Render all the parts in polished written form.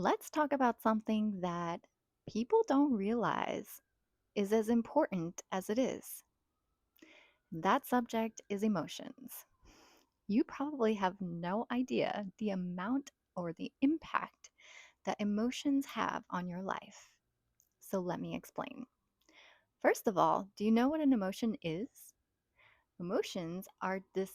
Let's talk about something that people don't realize is as important as it is. That subject is emotions. You probably have no idea the amount or the impact that emotions have on your life. So let me explain. First of all, do you know what an emotion is? Emotions are this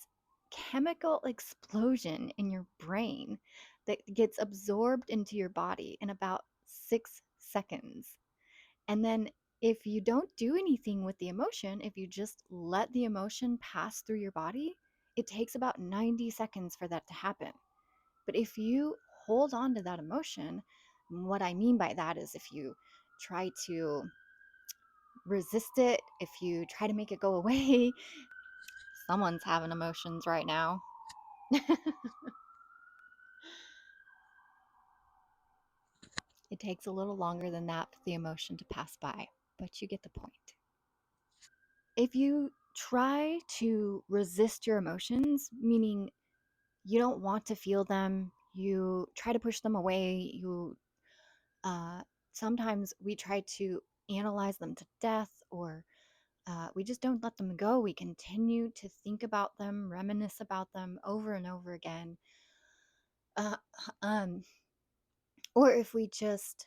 chemical explosion in your brain that gets absorbed into your body in about 6 seconds. And then if you don't do anything with the emotion, if you just let the emotion pass through your body, it takes about 90 seconds for that to happen. But if you hold on to that emotion, what I mean by that is if you try to resist it, if you try to make it go away, someone's having emotions right now. It takes a little longer than that for the emotion to pass by, but you get the point. If you try to resist your emotions, meaning you don't want to feel them, you try to push them away, uh, sometimes we try to analyze them to death, or we just don't let them go. We continue to think about them, reminisce about them over and over again. Uh, um, or if we just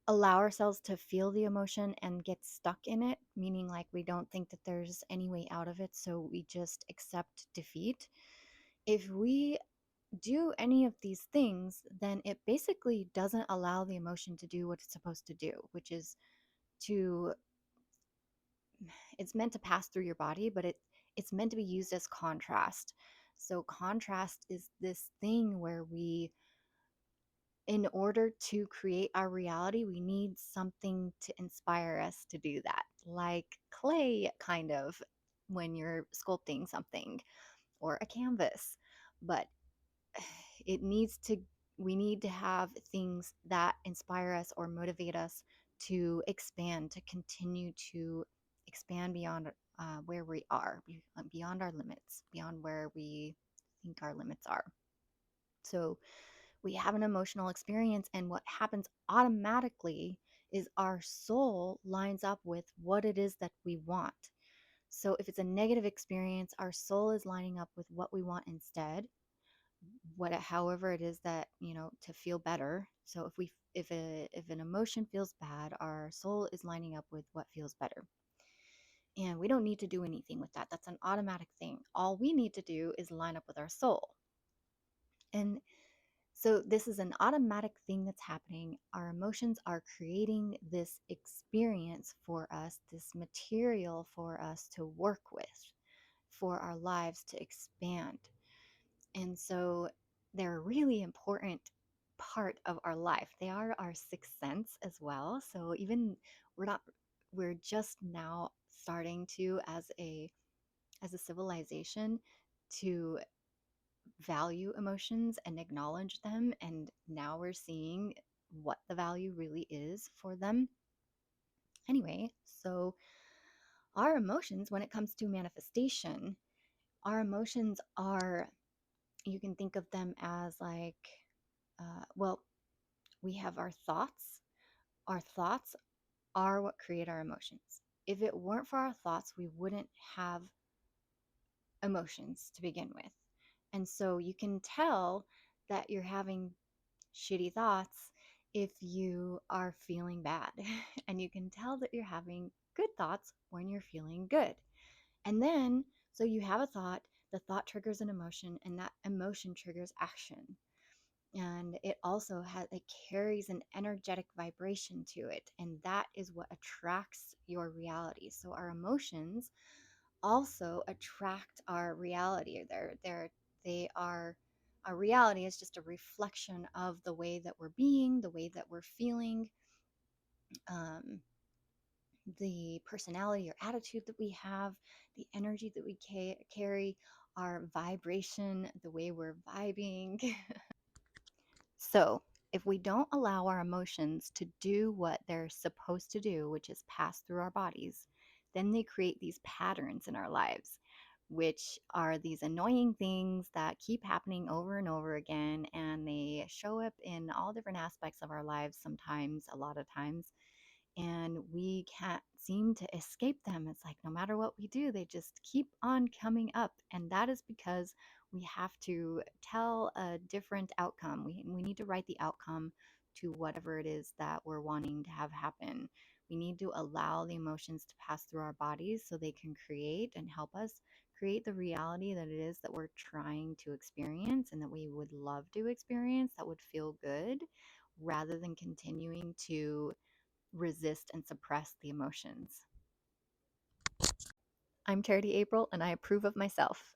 allow ourselves to feel the emotion and get stuck in it, meaning like we don't think that there's any way out of it, so we just accept defeat. If we do any of these things, then it basically doesn't allow the emotion to do what it's supposed to do, which is to, it's meant to pass through your body, but it's meant to be used as contrast. So contrast is this thing where we, in order to create our reality, we need something to inspire us to do that, like clay, kind of, when you're sculpting something, or a canvas. But it needs to, we need to have things that inspire us or motivate us to expand, to continue to expand beyond where we are, beyond our limits, beyond where we think our limits are. So we have an emotional experience, and what happens automatically is our soul lines up with what it is that we want. So if it's a negative experience, our soul is lining up with what we want instead, however it is that, to feel better. So if an emotion feels bad, our soul is lining up with what feels better. And we don't need to do anything with that. That's an automatic thing. All we need to do is line up with our soul. And so this is an automatic thing that's happening. Our emotions are creating this experience for us, this material for us to work with, for our lives to expand. And so they're a really important part of our life. They are our sixth sense as well. So even we're not, we're just now starting to, as a civilization, to value emotions and acknowledge them. And now we're seeing what the value really is for them. Anyway, so our emotions, when it comes to manifestation, our emotions are, you can think of them as like, well, we have our thoughts. Our thoughts are what create our emotions. If it weren't for our thoughts, we wouldn't have emotions to begin with. And so you can tell that you're having shitty thoughts if you are feeling bad. And you can tell that you're having good thoughts when you're feeling good. And then, so you have a thought, the thought triggers an emotion, and that emotion triggers action. And it also has, it carries an energetic vibration to it, and that is what attracts your reality. So our emotions also attract our reality. They are, our reality is just a reflection of the way that we're being, the way that we're feeling, um, the personality or attitude that we have, the energy that we carry, our vibration, the way we're vibing. So, if we don't allow our emotions to do what they're supposed to do, which is pass through our bodies, then they create these patterns in our lives. which are these annoying things that keep happening over and over again. And they show up in all different aspects of our lives sometimes, a lot of times. And we can't seem to escape them. It's like no matter what we do, they just keep on coming up. And that is because we have to tell a different outcome. We need to write the outcome to whatever it is that we're wanting to have happen. We need to allow the emotions to pass through our bodies so they can create and help us create the reality that it is that we're trying to experience and that we would love to experience, that would feel good, rather than continuing to resist and suppress the emotions. I'm Charity April, and I approve of myself.